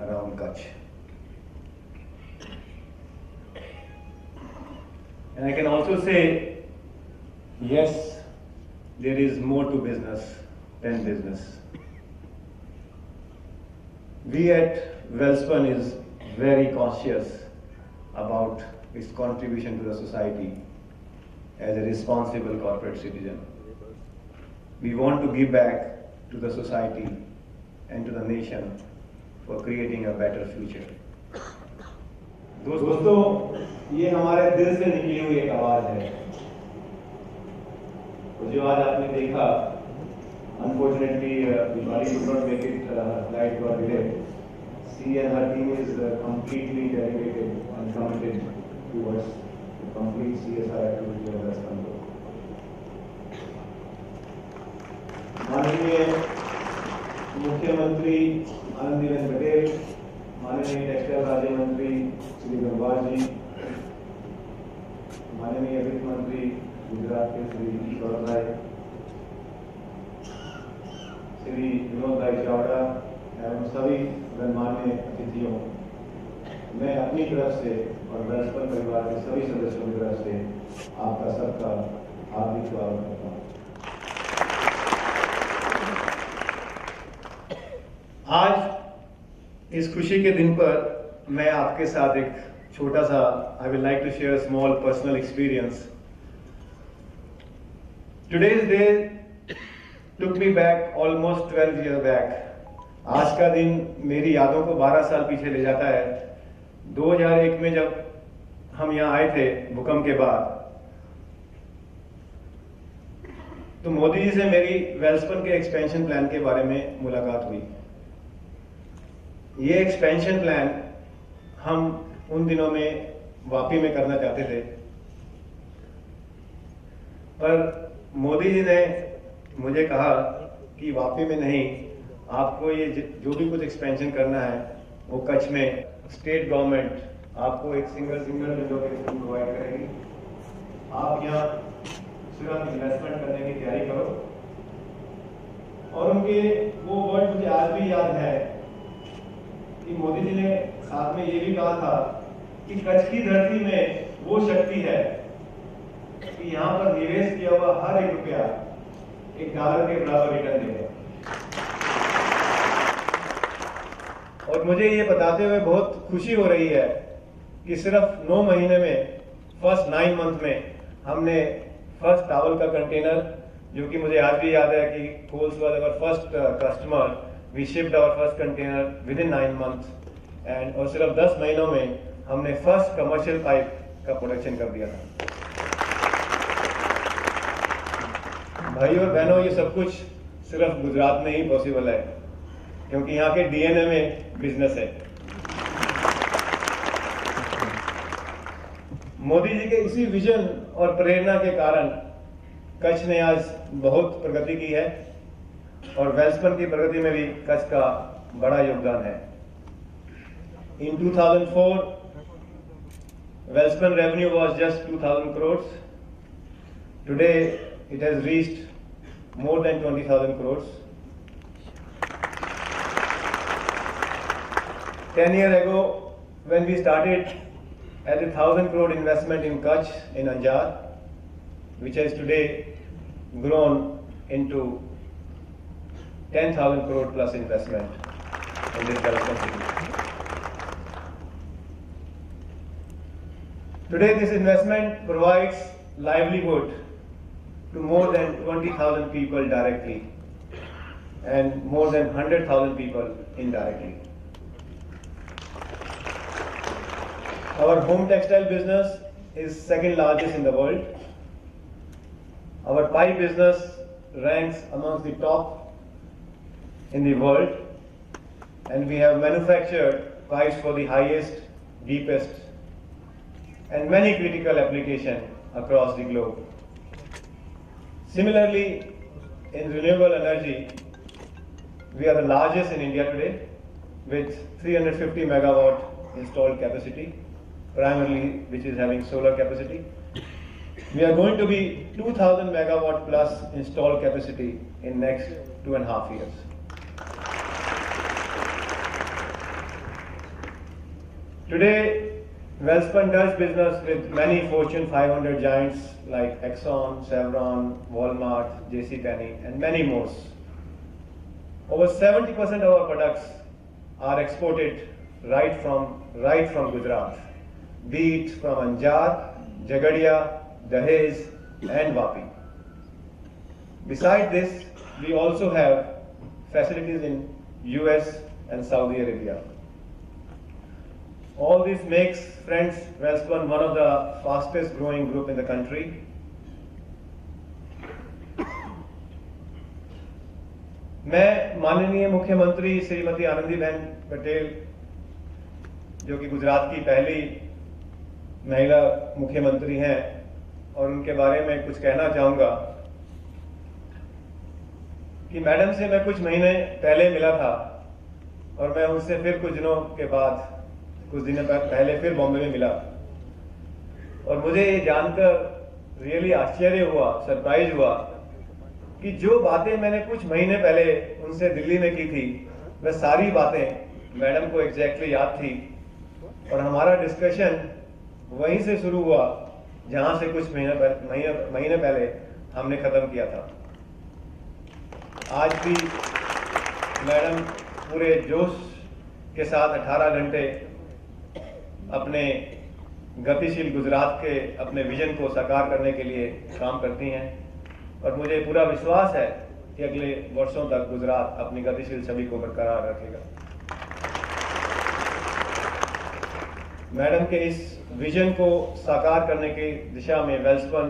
around Kutch. And I can also say, yes, there is more to business than business. We at Welspun is very conscious about its contribution to the society as a responsible corporate citizen. We want to give back to the society and to the nation for creating a better future. दोस्तों, ये हमारे दिल से निकली हुई एक आवाज है। तो जो आज आपने देखा, unfortunately, Vishali could not make it live to our delay. She and her team is completely dedicated and committed towards the complete CSR activity of Welspun Group. माननीय मुख्यमंत्री आनंदीबेन पटेल, माननीय टेक्सटाइल राज्य मंत्री श्री गंगवार जी, माननीय वित्त मंत्री गुजरात के श्री ईश्वर राय, श्री विनोद भाई चावड़ा एवं सभी गणमान्य अतिथियों, मैं अपनी तरफ से और वेल्सपन परिवार के सभी सदस्यों की तरफ से आपका सबका हार्दिक स्वागत करता हूँ। आज इस खुशी के दिन पर मैं आपके साथ एक छोटा सा I would like to share a small personal experience. Today's day took me back almost 12 years back. आज का दिन मेरी यादों को 12 साल पीछे ले जाता है। 2001 में जब हम यहाँ आए थे भूकंप के बाद, तो मोदी जी से मेरी वेल्सपन के एक्सपेंशन प्लान के बारे में मुलाकात हुई। ये एक्सपेंशन प्लान हम उन दिनों में वापी में करना चाहते थे, पर मोदी जी ने मुझे कहा कि वापी में नहीं, आपको ये जो भी कुछ एक्सपेंशन करना है वो कच्छ में स्टेट गवर्नमेंट आपको एक सिंगल विंडो के थ्रू प्रोवाइड करेगी। आप यहाँ सिर्फ इन्वेस्टमेंट करने की तैयारी करो। और उनके वो वर्ड मुझे आज भी याद है कि मोदी जी ने साथ में ये भी कहा था कि कच्छ की धरती में वो शक्ति है कि यहाँ पर निवेश किया हुआ हर एक रुपया $1 के बराबर रिटर्न देगा। और मुझे ये बताते हुए बहुत खुशी हो रही है कि सिर्फ 9 महीने में, फर्स्ट 9 मंथ में, हमने फर्स्ट टावल का कंटेनर, जो कि मुझे आज भी याद है कि Coles was our first customer, we shipped our first container within 9 months and, और सिर्फ 10 महीनों में हमने फर्स्ट कमर्शियल पाइप का प्रोडक्शन कर दिया था। भाई और बहनों, ये सब कुछ सिर्फ गुजरात में ही पॉसिबल है, क्योंकि यहाँ के डीएनए में बिजनेस है। मोदी जी के इसी विजन और प्रेरणा के कारण कच्छ ने आज बहुत प्रगति की है और वेल्सपन की प्रगति में भी कच्छ का बड़ा योगदान है। In 2004, Welspun revenue was just 2,000 crores. Today, it has reached more than 20,000 crores. 10 years ago, when we started at 1,000 crore investment in Kutch, in Anjar, which has today grown into 10,000 crore plus investment in this development city. Today, this investment provides livelihood to more than 20,000 people directly and more than 100,000 people indirectly. Our home textile business is second largest in the world. Our pipe business ranks amongst the top in the world, and we have manufactured pipes for the highest, deepest, and many critical applications across the globe. Similarly, in renewable energy, we are the largest in India today with 350 megawatt installed capacity, primarily which is having solar capacity. We are going to be 2,000 megawatt plus installed capacity in next 2.5 years. Today, Welspun does business with many Fortune 500 giants like Exxon, Chevron, Walmart, JCPenney, and many more. Over 70% of our products are exported right from Gujarat, be it from Anjar, Jagadia, Dahej, and Vapi. Besides this, we also have facilities in US and Saudi Arabia. All this makes, friends, Welspun one of the fastest growing group in the country. मैं माननीय मुख्यमंत्री श्रीमती आनंदीबेन पटेल, जो कि गुजरात की पहली महिला मुख्यमंत्री हैं, और उनके बारे में कुछ कहना चाहूँगा कि मैडम से मैं कुछ महीने पहले मिला था और मैं उनसे फिर कुछ दिनों पहले फिर बॉम्बे में मिला, और मुझे ये जानकर रियली आश्चर्य हुआ, सरप्राइज हुआ कि जो बातें मैंने कुछ महीने पहले उनसे दिल्ली में की थी, वह सारी बातें मैडम को एग्जैक्टली याद थी, और हमारा डिस्कशन वहीं से शुरू हुआ जहां से कुछ महीने पहले हमने खत्म किया था। आज भी मैडम पूरे जोश के साथ 18 घंटे अपने गतिशील गुजरात के अपने विजन को साकार करने के लिए काम करती हैं, और मुझे पूरा विश्वास है कि अगले वर्षों तक गुजरात अपनी गतिशील छवि को बरकरार रखेगा। मैडम के इस विजन को साकार करने की दिशा में वेल्सपन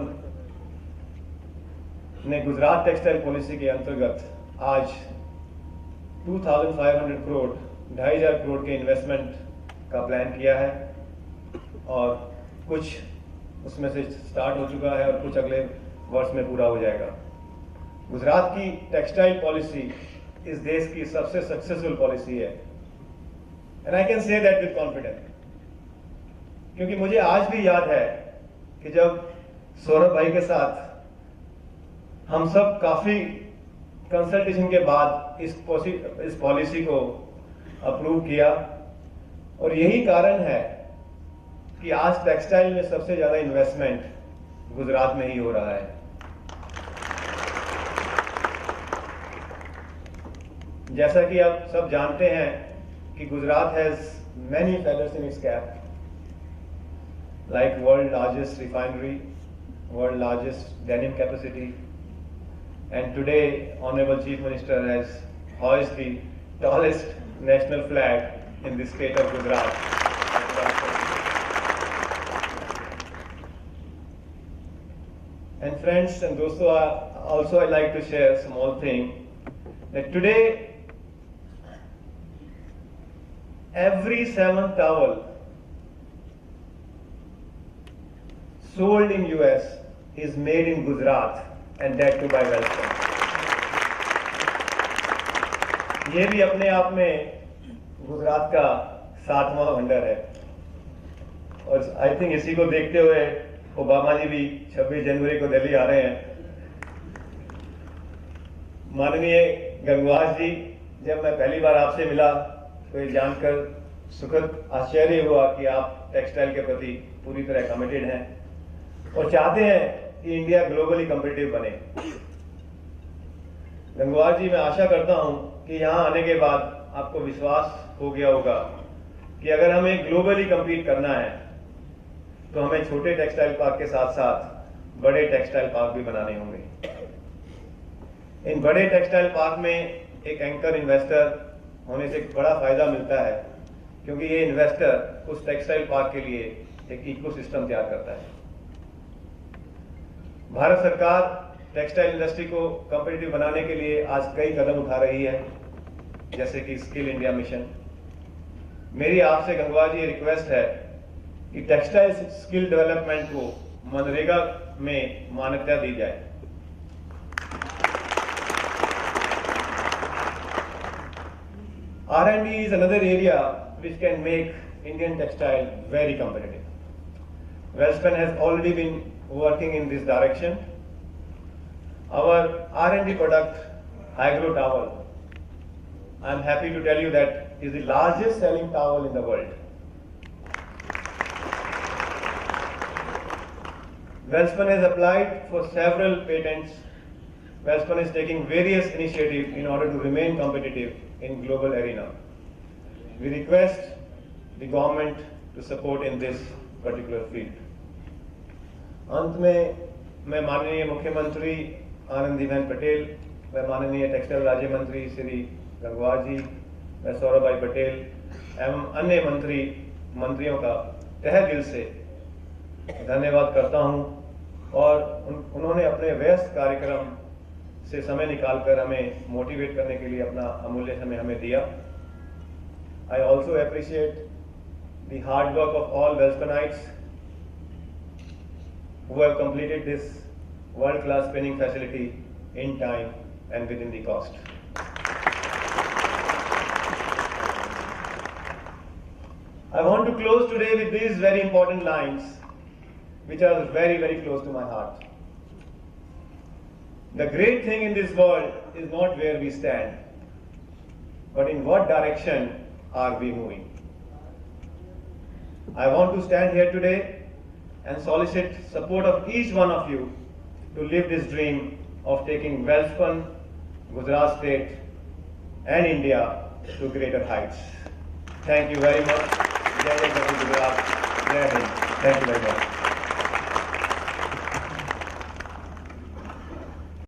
ने गुजरात टेक्सटाइल पॉलिसी के अंतर्गत आज 2500 करोड़ 2500 करोड़ के इन्वेस्टमेंट का प्लान किया है, और कुछ उसमें से स्टार्ट हो चुका है और कुछ अगले वर्ष में पूरा हो जाएगा। गुजरात की टेक्सटाइल पॉलिसी इस देश की सबसे सक्सेसफुल पॉलिसी है, and I can say that with confidence, क्योंकि मुझे आज भी याद है कि जब सौरभ भाई के साथ हम सब काफी कंसल्टेशन के बाद इस पॉलिसी को अप्रूव किया, और यही कारण है कि आज टेक्सटाइल में सबसे ज्यादा इन्वेस्टमेंट गुजरात में ही हो रहा है। जैसा कि आप सब जानते हैं कि Gujarat has many feathers in its cap, like world largest refinery, world largest denim capacity, and today Honorable Chief Minister has hoisted the tallest national flag in the state of Gujarat. And friends and dosto, also I like to share a small thing, that today every 7th towel sold in US is made in Gujarat, and that too by Welspun. ये भी अपने आप में गुजरात का 7वां wonder है, और I think इसी को देखते हुए ओबामा जी भी 26 जनवरी को दिल्ली आ रहे हैं। माननीय गंगवार जी, जब मैं पहली बार आपसे मिला तो ये जानकर सुखद आश्चर्य हुआ कि आप टेक्सटाइल के प्रति पूरी तरह कमिटेड हैं और चाहते हैं कि इंडिया ग्लोबली कम्पिटिटिव बने। गंगवार जी, मैं आशा करता हूं कि यहां आने के बाद आपको विश्वास हो गया होगा कि अगर हमें ग्लोबली कम्पीट करना है तो हमें छोटे टेक्सटाइल पार्क के साथ साथ बड़े टेक्सटाइल पार्क भी बनाने होंगे। इन बड़े टेक्सटाइल पार्क में एक एंकर इन्वेस्टर होने से बड़ा फायदा मिलता है, क्योंकि ये इन्वेस्टर उस टेक्सटाइल पार्क के लिए एक इकोसिस्टम तैयार करता है। भारत सरकार टेक्सटाइल इंडस्ट्री को कॉम्पिटिटिव बनाने के लिए आज कई कदम उठा रही है, जैसे कि स्किल इंडिया मिशन। मेरी आपसे गंगवार जी रिक्वेस्ट है कि टेक्सटाइल स्किल डेवलपमेंट को मनरेगा में मान्यता दी जाए। R&D is another area which can make Indian textile very competitive. Welspun has already been working in this direction. Our R&D product, Hyglo towel, I am happy to tell you that is the largest selling towel in the world. Welspun has applied for several patents. Welspun is taking various initiatives in order to remain competitive in global arena. We request the government to support in this particular field. अंत में मैं माननीय मुख्यमंत्री आनंदीबेन पटेल, मैं माननीय textile राज्य मंत्री श्री गंगवार जी, मैं सौरभ भाई पटेल एवं अन्य मंत्रियों का तहे दिल से धन्यवाद करता हूं और उन्होंने अपने व्यस्त कार्यक्रम से समय निकालकर हमें मोटिवेट करने के लिए अपना अमूल्य समय हमें दिया. I also appreciate the hard work of all Welspunites who have completed this world-class spinning facility in time and within the cost. I want to close today with these very important lines which are very, very close to my heart. The great thing in this world is not where we stand, but in what direction are we moving. I want to stand here today and solicit support of each one of you to live this dream of taking Welspun, Gujarat State and India to greater heights. Thank you very much. Jai Jai Gujarat. Jai Hind. Thank you very much.